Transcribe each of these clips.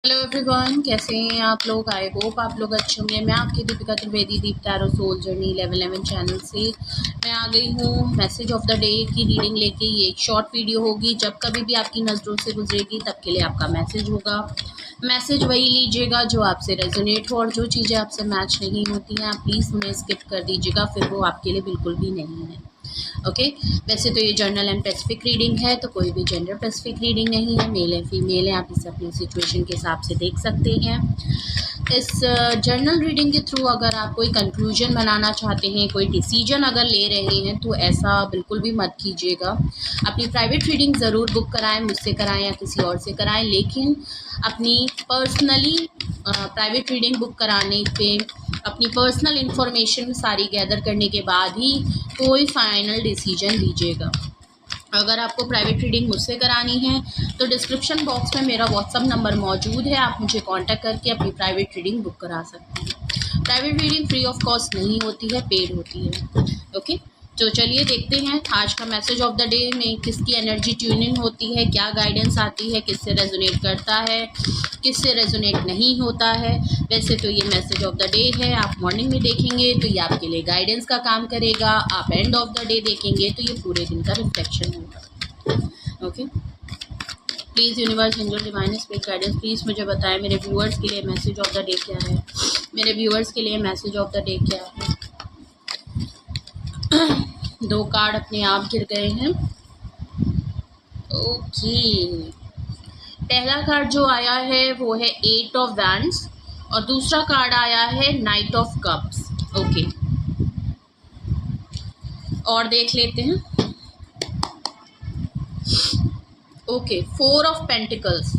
Hello everyone, कैसे हैं आप लोग। आई होप आप लोग अच्छे होंगे। मैं आपकी दीपिका त्रिवेदी दीप टैरो सोल जर्नी 11 चैनल से मैं आ गई हूँ मैसेज ऑफ द डे की रीडिंग लेके। ये एक शॉर्ट वीडियो होगी, जब कभी भी आपकी नज़रों से गुजरेगी तब के लिए आपका मैसेज होगा। मैसेज वही लीजिएगा जो आपसे रेजोनेट हो, और जो चीज़ें आपसे मैच नहीं होती हैं आप प्लीज़ उन्हें स्किप कर दीजिएगा, फिर वो आपके लिए बिल्कुल भी नहीं है। ओके वैसे तो ये जर्नल एंड स्पेसिफिक रीडिंग है, तो कोई भी जेंडर स्पेसिफिक रीडिंग नहीं है, मेल है फीमेल है, आप इसे अपनी सिचुएशन के हिसाब से देख सकते हैं। इस जर्नल रीडिंग के थ्रू अगर आप कोई कंक्लूजन बनाना चाहते हैं, कोई डिसीजन अगर ले रहे हैं, तो ऐसा बिल्कुल भी मत कीजिएगा। अपनी प्राइवेट रीडिंग ज़रूर बुक कराएं, मुझसे कराएं या किसी और से कराएं, लेकिन अपनी पर्सनली प्राइवेट रीडिंग बुक कराने पे अपनी पर्सनल इन्फॉर्मेशन सारी गैदर करने के बाद ही कोई फाइनल डिसीजन लीजिएगा। अगर आपको प्राइवेट रीडिंग मुझसे करानी है तो डिस्क्रिप्शन बॉक्स में मेरा व्हाट्सअप नंबर मौजूद है, आप मुझे कांटेक्ट करके अपनी प्राइवेट रीडिंग बुक करा सकते हैं। Private reading free of cost नहीं होती है, पेड होती है। ओके तो चलिए देखते हैं आज का मैसेज ऑफ द डे में किसकी एनर्जी ट्यून इन होती है, क्या गाइडेंस आती है, किससे रेजोनेट करता है, किससे रेजोनेट नहीं होता है। वैसे तो ये मैसेज ऑफ द डे है, आप मॉर्निंग में देखेंगे तो ये आपके लिए गाइडेंस का काम करेगा, आप एंड ऑफ द डे देखेंगे तो ये पूरे दिन का रिफ्लेक्शन होगा। Okay please universe angel divine spirit guidance please मुझे बताएं मेरे व्यूअर्स के लिए मैसेज ऑफ द डे क्या है। मेरे व्यूअर्स के लिए मैसेज ऑफ द डे क्या है। दो कार्ड अपने आप गिर गए हैं। ओके पहला कार्ड जो आया है वो है 8 ऑफ वैंड्स और दूसरा कार्ड आया है नाइट ऑफ कप्स। ओके और देख लेते हैं। Okay 4 of pentacles.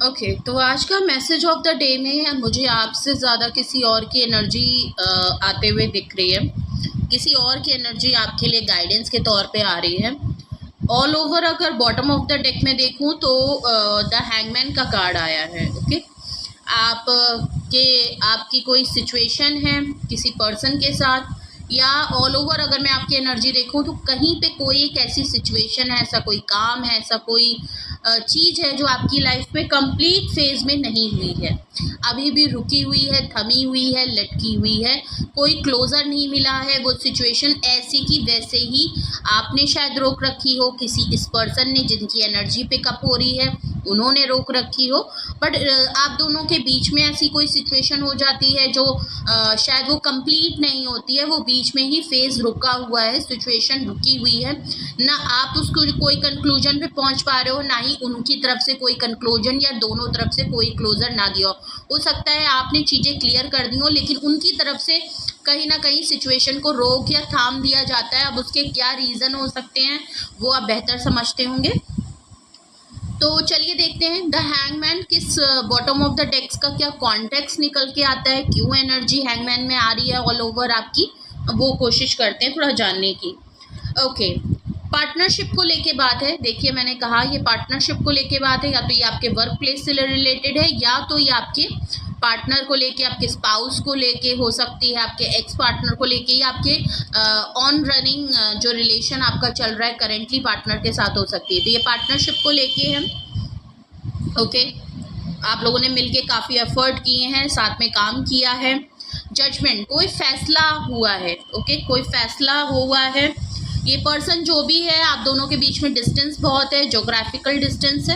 ओके तो आज का मैसेज ऑफ द डे में मुझे आपसे ज़्यादा किसी और की एनर्जी आते हुए दिख रही है, किसी और की एनर्जी आपके लिए गाइडेंस के तौर पे आ रही है। ऑल ओवर अगर बॉटम ऑफ द डेक में देखूं तो द हैंगमैन का कार्ड आया है। ओके आपकी कोई सिचुएशन है किसी पर्सन के साथ, या ऑल ओवर अगर मैं आपकी एनर्जी देखूं तो कहीं पे कोई एक ऐसी सिचुएशन है, ऐसा कोई काम है, ऐसा कोई चीज़ है जो आपकी लाइफ में कंप्लीट फेज में नहीं हुई है, अभी भी रुकी हुई है, थमी हुई है, लटकी हुई है, कोई क्लोजर नहीं मिला है। वो सिचुएशन ऐसी की वैसे ही आपने शायद रोक रखी हो, किसी इस पर्सन ने जिनकी एनर्जी पिकअप हो रही है उन्होंने रोक रखी हो, बट आप दोनों के बीच में ऐसी कोई सिचुएशन हो जाती है जो शायद वो कंप्लीट नहीं होती है, वो बीच में ही फेज रुका हुआ है, सिचुएशन रुकी हुई है, ना आप उसको कोई कंक्लूजन पे पहुंच पा रहे हो, ना ही उनकी तरफ से कोई कंक्लूजन, या दोनों तरफ से कोई क्लोजर ना दिया हो सकता है आपने चीज़ें क्लियर कर दी हो लेकिन उनकी तरफ से कहीं ना कहीं सिचुएशन को रोक या थाम दिया जाता है। अब उसके क्या रीज़न हो सकते हैं वो आप बेहतर समझते होंगे। तो चलिए देखते हैं द हैंगमैन किस बॉटम ऑफ द डेक्स का क्या कॉन्टेक्स्ट निकल के आता है, क्यों एनर्जी हैंगमैन में आ रही है ऑल ओवर आपकी, वो कोशिश करते हैं थोड़ा जानने की। ओके पार्टनरशिप को लेके बात है। देखिए मैंने कहा ये पार्टनरशिप को लेके बात है, या तो ये आपके वर्क प्लेस से रिलेटेड है, या तो ये आपके पार्टनर को लेके, आपके स्पाउस को लेके हो सकती है, आपके एक्स पार्टनर को लेके, या आपके ऑन रनिंग जो रिलेशन आपका चल रहा है करेंटली पार्टनर के साथ हो सकती है। तो ये पार्टनरशिप को लेके है। ओके आप लोगों ने मिलके काफ़ी एफर्ट किए हैं, साथ में काम किया है। जजमेंट कोई फैसला हुआ है। ओके कोई फैसला हुआ है। ये पर्सन जो भी है आप दोनों के बीच में डिस्टेंस बहुत है, ज्योग्राफिकल डिस्टेंस है,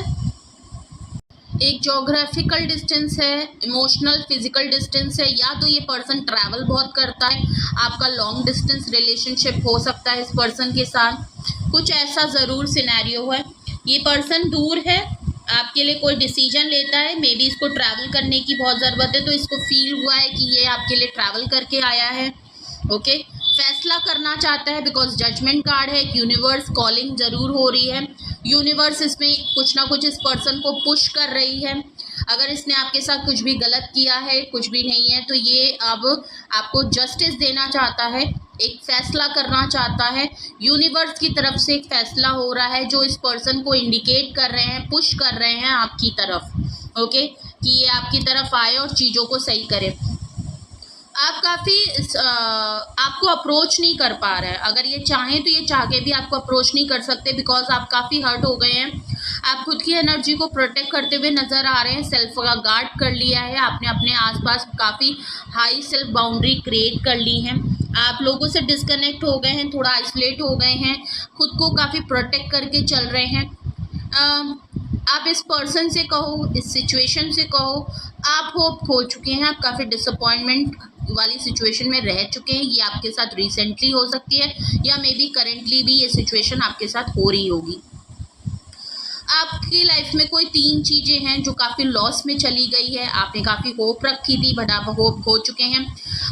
एक ज्योग्राफिकल डिस्टेंस है, इमोशनल फिजिकल डिस्टेंस है, या तो ये पर्सन ट्रैवल बहुत करता है, आपका लॉन्ग डिस्टेंस रिलेशनशिप हो सकता है इस पर्सन के साथ, कुछ ऐसा ज़रूर सिनेरियो है। ये पर्सन दूर है, आपके लिए कोई डिसीजन लेता है, मे बी इसको ट्रैवल करने की बहुत ज़रूरत है तो इसको फील हुआ है कि ये आपके लिए ट्रैवल करके आया है। ओके फैसला करना चाहता है बिकॉज जजमेंट कार्ड है, यूनिवर्स कॉलिंग ज़रूर हो रही है, यूनिवर्स इसमें कुछ ना कुछ इस पर्सन को पुश कर रही है। अगर इसने आपके साथ कुछ भी गलत किया है, कुछ भी नहीं है, तो ये अब आपको जस्टिस देना चाहता है, एक फैसला करना चाहता है। यूनिवर्स की तरफ से एक फैसला हो रहा है जो इस पर्सन को इंडिकेट कर रहे हैं, पुश कर रहे हैं आपकी तरफ। ओके कि ये आपकी तरफ आए और चीज़ों को सही करे। आप आपको अप्रोच नहीं कर पा रहे हैं, अगर ये चाहें तो ये चाह के भी आपको अप्रोच नहीं कर सकते बिकॉज आप काफ़ी हर्ट हो गए हैं, आप खुद की एनर्जी को प्रोटेक्ट करते हुए नज़र आ रहे हैं, सेल्फ का गार्ड कर लिया है आपने, अपने आसपास काफ़ी हाई सेल्फ बाउंड्री क्रिएट कर ली है, आप लोगों से डिस्कनेक्ट हो गए हैं, थोड़ा आइसोलेट हो गए हैं, खुद को काफ़ी प्रोटेक्ट करके चल रहे हैं। आप इस पर्सन से कहो, इस सिचुएशन से कहो, आप होप खो चुके हैं, आप काफ़ी डिसअपॉइंटमेंट वाली सिचुएशन में रह चुके हैं। ये आपके साथ रिसेंटली हो सकती है या मे बी करेंटली भी ये सिचुएशन आपके साथ हो रही होगी। आपकी लाइफ में कोई 3 चीज़ें हैं जो काफ़ी लॉस में चली गई है, आपने काफ़ी होप रखी थी बट आप होप खो चुके हैं।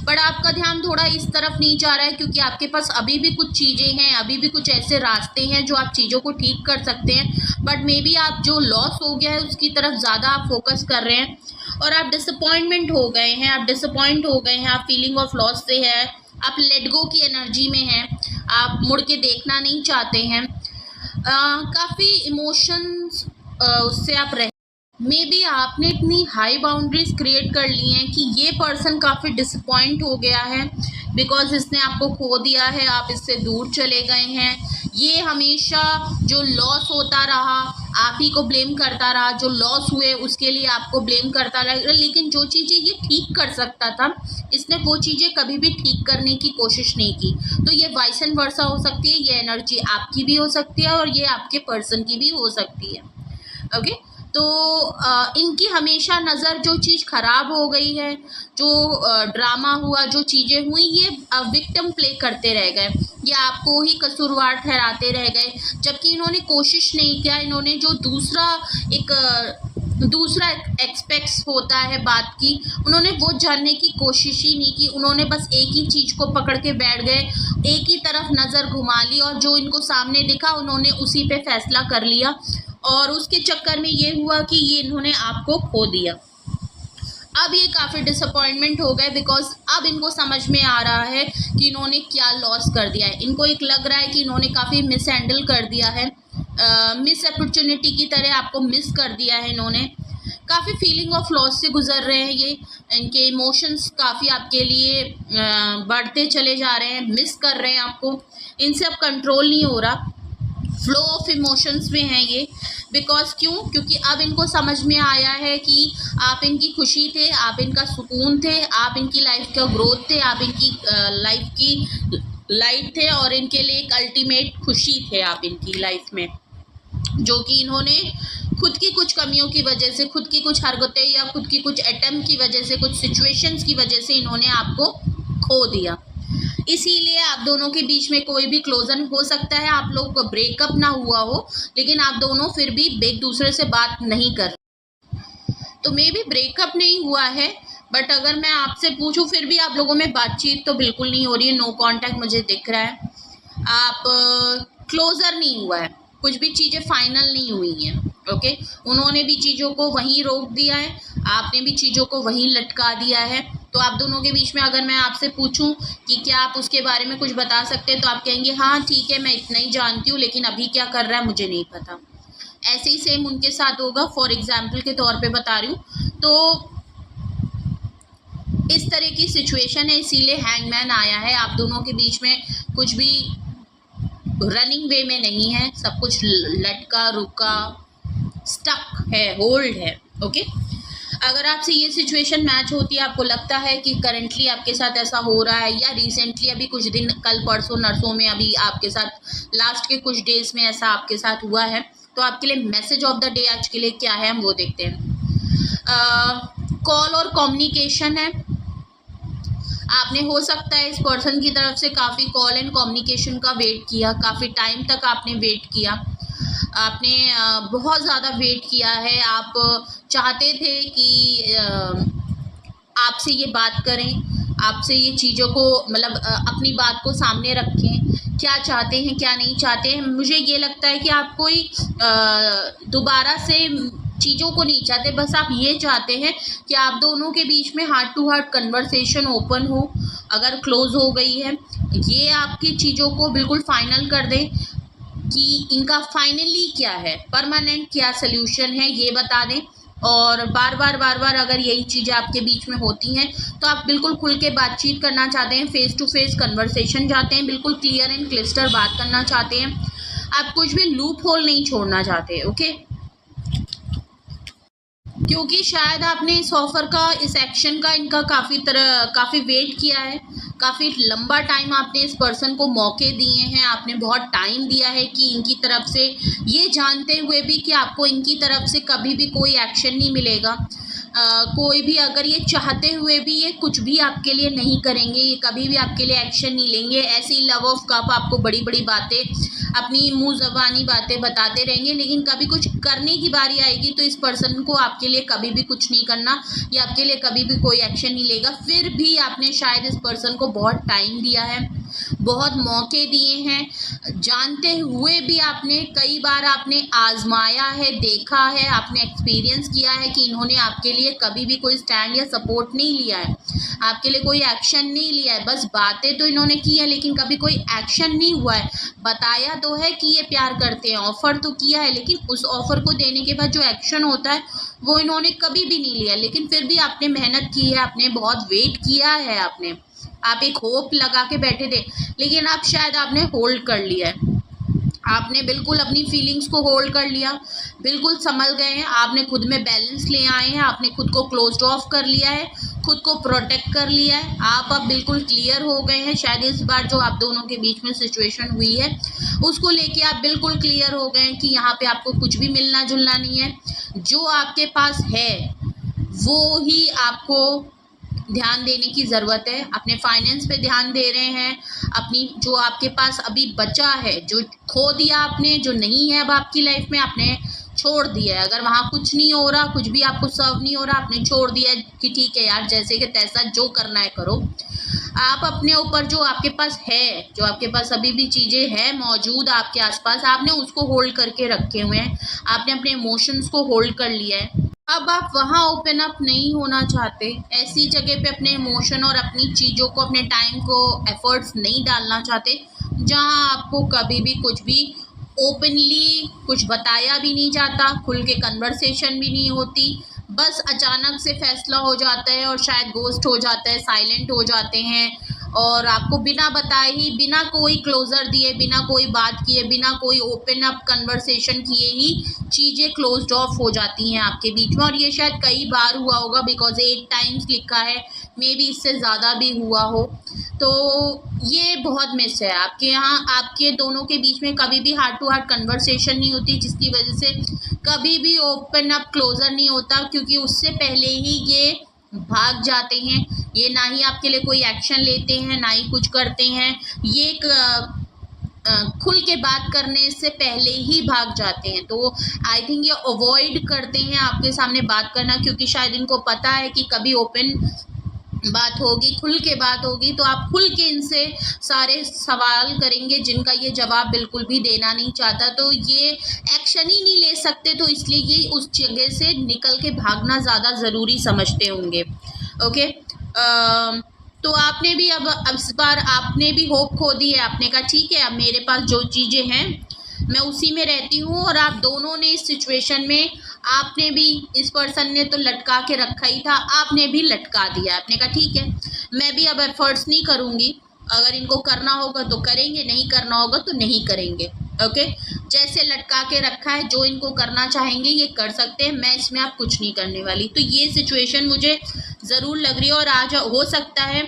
बट आपका ध्यान थोड़ा इस तरफ नहीं जा रहा है क्योंकि आपके पास अभी भी कुछ चीज़ें हैं, अभी भी कुछ ऐसे रास्ते हैं जो आप चीज़ों को ठीक कर सकते हैं, बट मे बी आप जो लॉस हो गया है उसकी तरफ ज़्यादा आप फोकस कर रहे हैं और आप डिसअपॉइंटमेंट हो गए हैं, आप डिसअपॉइंट हो गए हैं, आप फीलिंग ऑफ लॉस से है, आप लेट गो की एनर्जी में हैं, आप मुड़ के देखना नहीं चाहते हैं, काफ़ी इमोशंस उससे आप रह मे बी आपने इतनी हाई बाउंड्रीज क्रिएट कर ली हैं कि ये पर्सन काफ़ी डिसअपॉइंट हो गया है बिकॉज इसने आपको खो दिया है, आप इससे दूर चले गए हैं। ये हमेशा जो लॉस होता रहा आप ही को ब्लेम करता रहा, जो लॉस हुए उसके लिए आपको ब्लेम करता रहा, लेकिन जो चीज़ें ये ठीक कर सकता था इसने वो चीज़ें कभी भी ठीक करने की कोशिश नहीं की। तो ये वाइस एंड वर्सा हो सकती है, ये एनर्जी आपकी भी हो सकती है और ये आपके पर्सन की भी हो सकती है। ओके, तो इनकी हमेशा नज़र जो चीज़ ख़राब हो गई है, जो ड्रामा हुआ, जो चीज़ें हुई, ये विक्टिम प्ले करते रह गए, ये आपको ही कसूरवार ठहराते रह गए, जबकि इन्होंने कोशिश नहीं किया। इन्होंने जो दूसरा एक्सपेक्ट्स होता है बात की, उन्होंने वो जानने की कोशिश ही नहीं की। उन्होंने बस एक ही चीज़ को पकड़ के बैठ गए, एक ही तरफ नज़र घुमा ली और जो इनको सामने दिखा उन्होंने उसी पे फैसला कर लिया और उसके चक्कर में ये हुआ कि ये इन्होंने आपको खो दिया। अब ये काफ़ी डिसअपॉइंटमेंट हो गए बिकॉज अब इनको समझ में आ रहा है कि इन्होंने क्या लॉस कर दिया है। इनको एक लग रहा है कि इन्होंने काफ़ी मिस हैंडल कर दिया है, मिस अपॉर्चुनिटी की तरह आपको मिस कर दिया है। इन्होंने काफ़ी फीलिंग ऑफ लॉस से गुजर रहे हैं, ये इनके इमोशंस काफ़ी आपके लिए बढ़ते चले जा रहे हैं, मिस कर रहे हैं आपको, इनसे अब कंट्रोल नहीं हो रहा, फ्लो ऑफ इमोशंस में हैं ये। बिकॉज क्योंकि अब इनको समझ में आया है कि आप इनकी खुशी थे, आप इनका सुकून थे, आप इनकी लाइफ का ग्रोथ थे, आप इनकी लाइफ की लाइट थे और इनके लिए एक अल्टीमेट खुशी थे आप इनकी लाइफ में, जो कि इन्होंने खुद की कुछ कमियों की वजह से, खुद की कुछ हरकतें या खुद की कुछ अटेम्प्ट की वजह से, कुछ सिचुएशंस की वजह से इन्होंने आपको खो दिया। इसीलिए आप दोनों के बीच में कोई भी क्लोजन हो सकता है, आप लोग का ब्रेकअप ना हुआ हो लेकिन आप दोनों फिर भी एक दूसरे से बात नहीं कर, तो मे भी ब्रेकअप नहीं हुआ है बट अगर मैं आपसे पूछूं फिर भी आप लोगों में बातचीत तो बिल्कुल नहीं हो रही है, नो कांटेक्ट मुझे दिख रहा है। आप क्लोजर नहीं हुआ है, कुछ भी चीज़ें फाइनल नहीं हुई हैं। ओके, उन्होंने भी चीज़ों को वहीं रोक दिया है, आपने भी चीज़ों को वहीं लटका दिया है। तो आप दोनों के बीच में अगर मैं आपसे पूछूं कि क्या आप उसके बारे में कुछ बता सकते हैं तो आप कहेंगे हाँ ठीक है मैं इतना ही जानती हूँ लेकिन अभी क्या कर रहा है मुझे नहीं पता। ऐसे ही सेम उनके साथ होगा, फॉर एग्जाम्पल के तौर पे बता रही हूँ। तो इस तरह की सिचुएशन है, इसीलिए हैंगमैन आया है। आप दोनों के बीच में कुछ भी रनिंग वे में नहीं है, सब कुछ लटका रुका स्टक है, होल्ड है। ओके, अगर आपसे ये सिचुएशन मैच होती है, आपको लगता है कि करंटली आपके साथ ऐसा हो रहा है या रिसेंटली अभी कुछ दिन, कल परसों नरसों में अभी आपके साथ लास्ट के कुछ डेज में ऐसा आपके साथ हुआ है, तो आपके लिए मैसेज ऑफ द डे आज के लिए क्या है हम वो देखते हैं। कॉल और कम्युनिकेशन है, आपने हो सकता है इस पर्सन की तरफ से काफ़ी कॉल एंड कम्युनिकेशन का वेट किया, काफ़ी टाइम तक आपने वेट किया, आपने बहुत ज़्यादा वेट किया है। आप चाहते थे कि आपसे ये बात करें, आपसे ये चीज़ों को मतलब अपनी बात को सामने रखें, क्या चाहते हैं क्या नहीं चाहते हैं। मुझे ये लगता है कि आप कोई दोबारा से चीज़ों को नहीं चाहते, बस आप ये चाहते हैं कि आप दोनों के बीच में heart to heart conversation open हो। अगर क्लोज हो गई है, ये आपकी चीज़ों को बिल्कुल फाइनल कर दें कि इनका फाइनली क्या है, परमानेंट क्या सल्यूशन है ये बता दें। और बार बार अगर यही चीज़ें आपके बीच में होती हैं तो आप बिल्कुल खुल के बातचीत करना चाहते हैं, फेस टू फेस कन्वर्सेशन चाहते हैं, बिल्कुल क्लियर एंड क्लिस्टर बात करना चाहते हैं, आप कुछ भी लूप होल नहीं छोड़ना चाहते। ओके, क्योंकि शायद आपने इस ऑफर का, इस एक्शन का इनका काफ़ी वेट किया है, काफ़ी लंबा टाइम आपने इस पर्सन को मौके दिए हैं, आपने बहुत टाइम दिया है कि इनकी तरफ से, ये जानते हुए भी कि आपको इनकी तरफ से कभी भी कोई एक्शन नहीं मिलेगा। कोई भी, अगर ये चाहते हुए भी ये कुछ भी आपके लिए नहीं करेंगे, ये कभी भी आपके लिए एक्शन नहीं लेंगे। ऐसी लव ऑफ कप आपको बड़ी बड़ी बातें, अपनी मुंह ज़बानी बातें बताते रहेंगे, लेकिन कभी कुछ करने की बारी आएगी तो इस पर्सन को आपके लिए कभी भी कुछ नहीं करना, या आपके लिए कभी भी कोई एक्शन नहीं लेगा। फिर भी आपने शायद इस पर्सन को बहुत टाइम दिया है, बहुत मौके दिए हैं, जानते हुए भी आपने कई बार आपने आजमाया है, देखा है, आपने एक्सपीरियंस किया है कि इन्होंने आपके लिए कभी भी कोई स्टैंड या सपोर्ट नहीं लिया है, आपके लिए कोई एक्शन नहीं लिया है। बस बातें तो इन्होंने की है लेकिन कभी कोई एक्शन नहीं हुआ है। बताया तो है कि ये प्यार करते हैं, ऑफ़र तो किया है, लेकिन उस ऑफ़र को देने के बाद जो एक्शन होता है वो इन्होंने कभी भी नहीं लिया। लेकिन फिर भी आपने मेहनत की है, आपने बहुत वेट किया है, आप एक होप लगा के बैठे थे, लेकिन आप शायद आपने होल्ड कर लिया है। आपने बिल्कुल अपनी फीलिंग्स को होल्ड कर लिया, बिल्कुल संभल गए हैं, आपने खुद में बैलेंस ले आए हैं, आपने खुद को क्लोज्ड ऑफ कर लिया है, खुद को प्रोटेक्ट कर लिया है। आप अब बिल्कुल क्लियर हो गए हैं। शायद इस बार जो आप दोनों के बीच में सिचुएशन हुई है उसको लेके आप बिल्कुल क्लियर हो गए हैं कि यहाँ पे आपको कुछ भी मिलना जुलना नहीं है। जो आपके पास है वो ही आपको ध्यान देने की ज़रूरत है। अपने फाइनेंस पे ध्यान दे रहे हैं, अपनी जो आपके पास अभी बचा है, जो खो दिया आपने, जो नहीं है अब आपकी लाइफ में, आपने छोड़ दिया है। अगर वहाँ कुछ नहीं हो रहा, कुछ भी आपको सर्व नहीं हो रहा, आपने छोड़ दिया है कि ठीक है यार, जैसे कि तैसा जो करना है करो। आप अपने ऊपर जो आपके पास है, जो आपके पास अभी भी चीज़ें हैं मौजूद आपके आसपास, आपने उसको होल्ड करके रखे हुए हैं, आपने अपने इमोशंस को होल्ड कर लिया है। अब आप वहाँ ओपन अप नहीं होना चाहते, ऐसी जगह पे अपने इमोशन और अपनी चीज़ों को, अपने टाइम को, एफर्ट्स नहीं डालना चाहते जहाँ आपको कभी भी कुछ भी ओपनली कुछ बताया भी नहीं जाता, खुल के कन्वर्सेशन भी नहीं होती, बस अचानक से फैसला हो जाता है और शायद गोस्ट हो जाता है, साइलेंट हो जाते हैं और आपको बिना बताए ही, बिना कोई क्लोज़र दिए, बिना कोई बात किए, बिना कोई ओपन अप कन्वर्सेशन किए ही चीज़ें क्लोज्ड ऑफ हो जाती हैं आपके बीच में। और ये शायद कई बार हुआ होगा, बिकॉज 8 टाइम्स लिखा है, मे बी इससे ज़्यादा भी हुआ हो। तो ये बहुत मिस है आपके यहाँ, आपके दोनों के बीच में कभी भी हार्ट टू हार्ट कन्वर्सेशन नहीं होती, जिसकी वजह से कभी भी ओपन अप क्लोज़र नहीं होता, क्योंकि उससे पहले ही ये भाग जाते हैं। ये ना ही आपके लिए कोई एक्शन लेते हैं, ना ही कुछ करते हैं, ये खुल के बात करने से पहले ही भाग जाते हैं। तो आई थिंक ये अवॉइड करते हैं आपके सामने बात करना, क्योंकि शायद इनको पता है कि कभी ओपन बात होगी, खुल के बात होगी, तो आप खुल के इनसे सारे सवाल करेंगे जिनका ये जवाब बिल्कुल भी देना नहीं चाहता, तो ये एक्शन ही नहीं ले सकते, तो इसलिए ये उस जगह से निकल के भागना ज़्यादा ज़रूरी समझते होंगे। ओके, तो आपने भी अब इस बार आपने भी होप खो दी है। आपने कहा ठीक है, अब मेरे पास जो चीज़ें हैं मैं उसी में रहती हूँ, और आप दोनों ने इस सिचुएशन में, आपने भी, इस पर्सन ने तो लटका के रखा ही था, आपने भी लटका दिया। आपने कहा ठीक है, मैं भी अब एफर्ट्स नहीं करूँगी, अगर इनको करना होगा तो करेंगे, नहीं करना होगा तो नहीं करेंगे। ओके, जैसे लटका के रखा है, जो इनको करना चाहेंगे ये कर सकते हैं, मैं इसमें आप कुछ नहीं करने वाली। तो ये सिचुएशन मुझे ज़रूर लग रही है। और आज हो सकता है,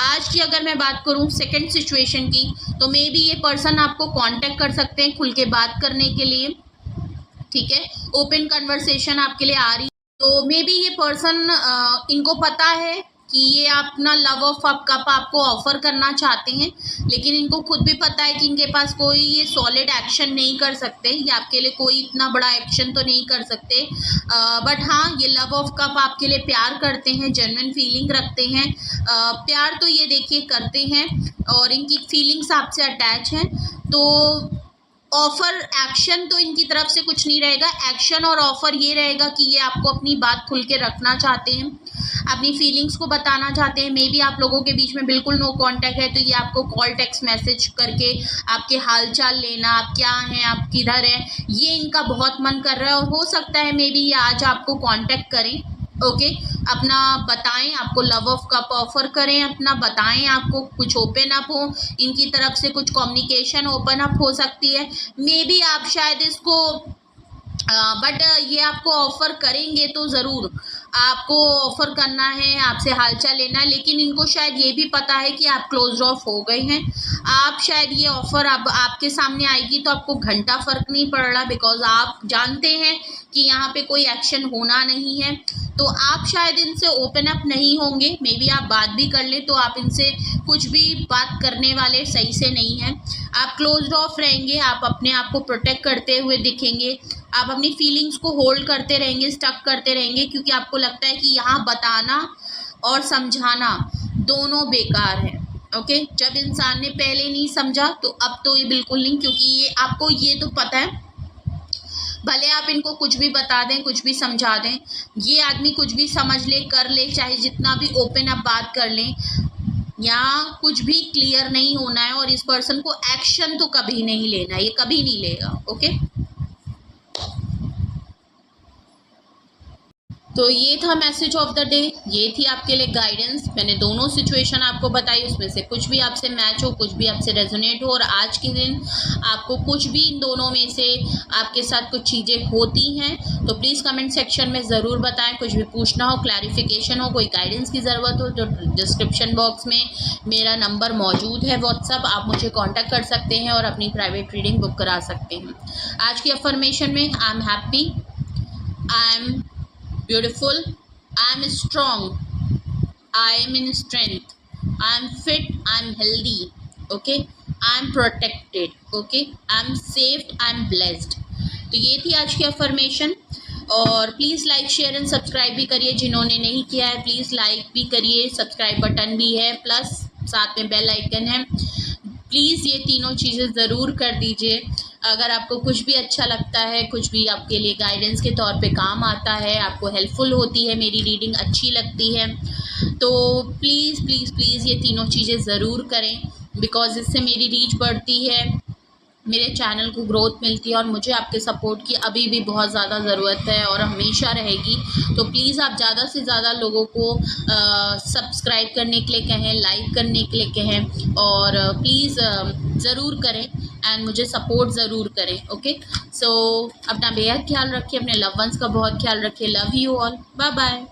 आज की अगर मैं बात करूं सेकंड सिचुएशन की, तो मे बी ये पर्सन आपको कांटेक्ट कर सकते हैं खुल के बात करने के लिए। ठीक है, ओपन कन्वर्सेशन आपके लिए आ रही, तो मे बी ये पर्सन, इनको पता है कि ये अपना लव ऑफ कप आपको ऑफर करना चाहते हैं, लेकिन इनको खुद भी पता है कि इनके पास कोई ये सॉलिड एक्शन नहीं कर सकते, ये आपके लिए कोई इतना बड़ा एक्शन तो नहीं कर सकते, बट हाँ, ये लव ऑफ कप आपके लिए प्यार करते हैं, जेन्युइन फीलिंग रखते हैं। प्यार तो ये देखिए करते हैं और इनकी फीलिंग्स आपसे अटैच हैं। तो ऑफ़र, एक्शन तो इनकी तरफ से कुछ नहीं रहेगा। एक्शन और ऑफ़र ये रहेगा कि ये आपको अपनी बात खुल के रखना चाहते हैं, अपनी फीलिंग्स को बताना चाहते हैं। मे बी आप लोगों के बीच में बिल्कुल नो कांटेक्ट है, तो ये आपको कॉल, टेक्स्ट मैसेज करके आपके हालचाल लेना, आप क्या हैं, आप किधर हैं, ये इनका बहुत मन कर रहा है। और हो सकता है मे बी ये आज आपको कांटेक्ट करें। ओके, अपना बताएं, आपको लव ऑफ कप ऑफर करें, अपना बताएं, आपको कुछ ओपन अप हो, इनकी तरफ से कुछ कम्युनिकेशन ओपन अप हो सकती है। मे बी आप शायद इसको बट ये आपको ऑफ़र करेंगे तो ज़रूर, आपको ऑफ़र करना है, आपसे हालचाल लेना है, लेकिन इनको शायद ये भी पता है कि आप क्लोज़्ड ऑफ हो गए हैं। आप शायद ये ऑफ़र अब आपके सामने आएगी तो आपको घंटा फ़र्क नहीं पड़ रहा, बिकॉज़ आप जानते हैं कि यहाँ पे कोई एक्शन होना नहीं है। तो आप शायद इनसे ओपन अप नहीं होंगे, मे बी आप बात भी कर लें तो आप इनसे कुछ भी बात करने वाले सही से नहीं हैं। आप क्लोज़्ड ऑफ रहेंगे, आप अपने आप को प्रोटेक्ट करते हुए दिखेंगे, आप अपनी फीलिंग्स को होल्ड करते रहेंगे, स्टक करते रहेंगे, क्योंकि आपको लगता है कि यहाँ बताना और समझाना दोनों बेकार है। ओके, जब इंसान ने पहले नहीं समझा तो अब तो ये बिल्कुल नहीं, क्योंकि ये आपको ये तो पता है, भले आप इनको कुछ भी बता दें, कुछ भी समझा दें, ये आदमी कुछ भी समझ ले, कर ले, चाहे जितना भी ओपन अप बात कर लें, यहाँ कुछ भी क्लियर नहीं होना है। और इस पर्सन को एक्शन तो कभी नहीं लेना, ये कभी नहीं लेगा। ओके, तो ये था मैसेज ऑफ द डे, ये थी आपके लिए गाइडेंस। मैंने दोनों सिचुएशन आपको बताई, उसमें से कुछ भी आपसे मैच हो, कुछ भी आपसे रेजोनेट हो, और आज के दिन आपको कुछ भी इन दोनों में से आपके साथ कुछ चीज़ें होती हैं तो प्लीज़ कमेंट सेक्शन में ज़रूर बताएं। कुछ भी पूछना हो, क्लैरिफिकेशन हो, कोई गाइडेंस की ज़रूरत हो तो डिस्क्रिप्शन बॉक्स में मेरा नंबर मौजूद है व्हाट्सअप, आप मुझे कॉन्टैक्ट कर सकते हैं और अपनी प्राइवेट रीडिंग बुक करा सकते हैं। आज की अफर्मेशन में I am happy, I am beautiful, I am strong, I am in strength, I am fit, I am healthy, okay, I am protected, okay, I am safe, I am blessed। तो ये थी आज की affirmation. और please like share and subscribe भी करिए, जिन्होंने नहीं किया है प्लीज़ लाइक भी करिए, सब्सक्राइब बटन भी है, प्लस साथ में बेल आइकन है। प्लीज़ ये तीनों चीज़ें ज़रूर कर दीजिए। अगर आपको कुछ भी अच्छा लगता है, कुछ भी आपके लिए गाइडेंस के तौर पे काम आता है, आपको हेल्पफुल होती है, मेरी रीडिंग अच्छी लगती है, तो प्लीज़ प्लीज़ प्लीज़ ये तीनों चीज़ें ज़रूर करें, बिकॉज़ इससे मेरी रीच बढ़ती है, मेरे चैनल को ग्रोथ मिलती है, और मुझे आपके सपोर्ट की अभी भी बहुत ज़्यादा ज़रूरत है और हमेशा रहेगी। तो प्लीज़ आप ज़्यादा से ज़्यादा लोगों को सब्सक्राइब करने के लिए कहें, लाइक करने के लिए कहें, और प्लीज़ ज़रूर करें एंड मुझे सपोर्ट ज़रूर करें। ओके, सो अपना बेहद ख्याल रखिए, अपने लव वंस का बहुत ख्याल रखिए। Love you all, bye bye.